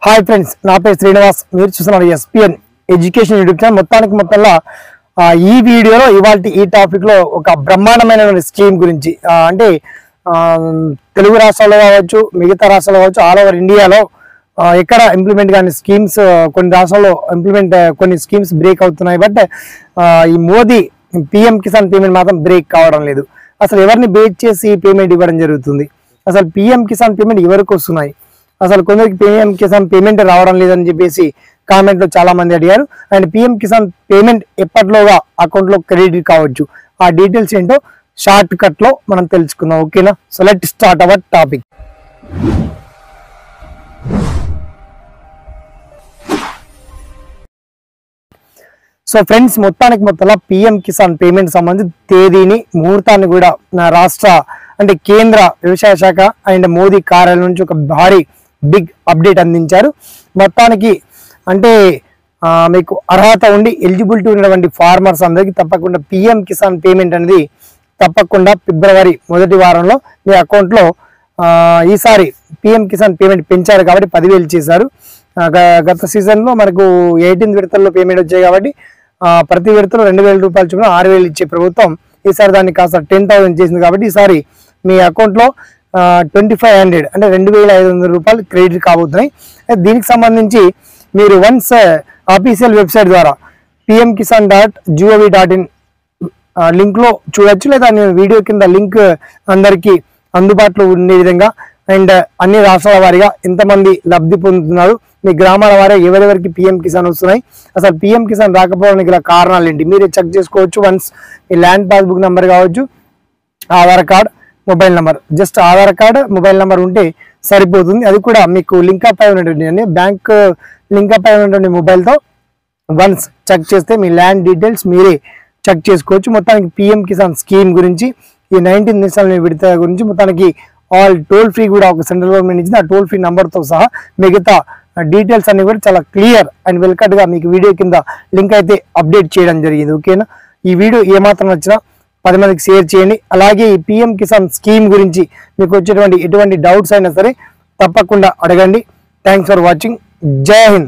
Hi friends, నా పేరు శ్రీనివాస్. మీరు చూస్తున్నారు ఎస్పీఎన్ ఎడ్యుకేషన్ యూట్యూబ్ ఛానల్. మొత్తంలో ఈ వీడియోలో ఇవాల్టి ఈ టాపిక్ లో ఒక బ్రహ్మాండమైన స్కీమ్ గురించి అంటే తెలుగు రాష్ట్రాల్లో కావచ్చు, మిగతా రాష్ట్రాల్లో కావచ్చు, ఆల్ ఓవర్ ఇండియాలో ఎక్కడ ఇంప్లిమెంట్ కానీ స్కీమ్స్ కొన్ని రాష్ట్రాల్లో ఇంప్లిమెంట్ కొన్ని స్కీమ్స్ బ్రేక్ అవుతున్నాయి. బట్ ఈ మోదీ పిఎం కిసాన్ పేమెంట్ మాత్రం బ్రేక్ కావడం లేదు. అసలు ఎవరిని బేస్ చేసి పేమెంట్ ఇవ్వడం జరుగుతుంది? అసలు పిఎం కిసాన్ పేమెంట్ ఎవరికి వస్తున్నాయి? అసలు కొందరికి పిఎం కిసాన్ పేమెంట్ రావడం లేదని చెప్పేసి కామెంట్ లో చాలా మంది అడిగారు. అండ్ పిఎం కిసాన్ పేమెంట్ ఎప్పటిలోగా అకౌంట్ లో క్రెడిట్ కావచ్చు, ఆ డీటెయిల్స్ ఏంటో షార్ట్ కట్ లో మనం తెలుసుకుందాం. ఓకేనా? So let start our topic. So friends, మొత్తంలో పిఎం కిసాన్ పేమెంట్ సంబంధించి తేదీని, ముహూర్తాన్ని కూడా నా రాష్ట్ర అంటే కేంద్ర వ్యవసాయ శాఖ అండ్ మోదీ కార్యాలయం నుంచి ఒక భారీ బిగ్ అప్డేట్ అందించారు. మొత్తానికి అంటే మీకు అర్హత ఉండి ఎలిజిబిలిటీ ఉన్నటువంటి ఫార్మర్స్ అందరికీ తప్పకుండా పిఎం కిసాన్ పేమెంట్ అనేది తప్పకుండా ఫిబ్రవరి మొదటి వారంలో మీ అకౌంట్లో ఈసారి పిఎం కిసాన్ పేమెంట్ పెంచారు కాబట్టి 10,000 చేశారు. గత సీజన్లో మనకు 18 విడతల్లో పేమెంట్ వచ్చాయి కాబట్టి ప్రతి విడతలో 2,000 రూపాయలు చొప్పున 6,000 ఇచ్చే ప్రభుత్వం ఈసారి దాన్ని కాస్త 10,000 చేసింది. కాబట్టి ఈసారి మీ అకౌంట్లో 2,500 అంటే 2,500 రూపాయలు క్రెడిట్ కాబోతున్నాయి. దీనికి సంబంధించి మీరు వన్స్ ఆఫీషియల్ వెబ్సైట్ ద్వారా pmkisan.gov.in లింక్ లో చూడొచ్చు, లేదా నేను వీడియో కింద లింక్ అందరికీ అందుబాటులో ఉండే విధంగా అండ్ అన్ని రాష్ట్రాల వారీగా ఎంతమంది లబ్ధి పొందుతున్నారు, మీ గ్రామాల వారీగా ఎవరెవరికి పిఎం కిసాన్ వస్తున్నాయి, అసలు పిఎం కిసాన్ రాకపోవడానికి గల కారణాలు ఏంటి మీరే చెక్ చేసుకోవచ్చు. వన్స్ మీ ల్యాండ్ పాస్బుక్ నెంబర్ కావచ్చు, Aadhaar card, mobile number, just Aadhaar card mobile number ఉంటే సరిపోతుంది. అది కూడా మీకు లింకప్ అయి ఉన్నటువంటి బ్యాంక్ లింకప్ అయి ఉన్నటువంటి మొబైల్తో వన్స్ చెక్ చేస్తే మీ ల్యాండ్ డీటెయిల్స్ మీరే చెక్ చేసుకోవచ్చు. మొత్తానికి పిఎం కిసాన్ స్కీమ్ గురించి, ఈ 19 నిమిషాల విడత గురించి మొత్తానికి ఆల్ టోల్ ఫ్రీ కూడా ఒక సెంట్రల్ గవర్నమెంట్ ఇచ్చింది. ఆ టోల్ ఫ్రీ నెంబర్తో సహా మిగతా డీటెయిల్స్ అన్ని కూడా చాలా క్లియర్ అండ్ వెల్కట్గా మీకు వీడియో కింద లింక్ అయితే అప్డేట్ చేయడం జరిగింది. ఓకేనా? ఈ వీడియో ఏమాత్రం నచ్చినా 10 మందికి షేర్ చేయండి. అలాగే ఈ పిఎం కిసాన్ స్కీమ్ గురించి మీకు వచ్చేటువంటి ఎటువంటి డౌట్స్ అయినా సరే తప్పకుండా అడగండి. Thanks for watching. జై హింద్.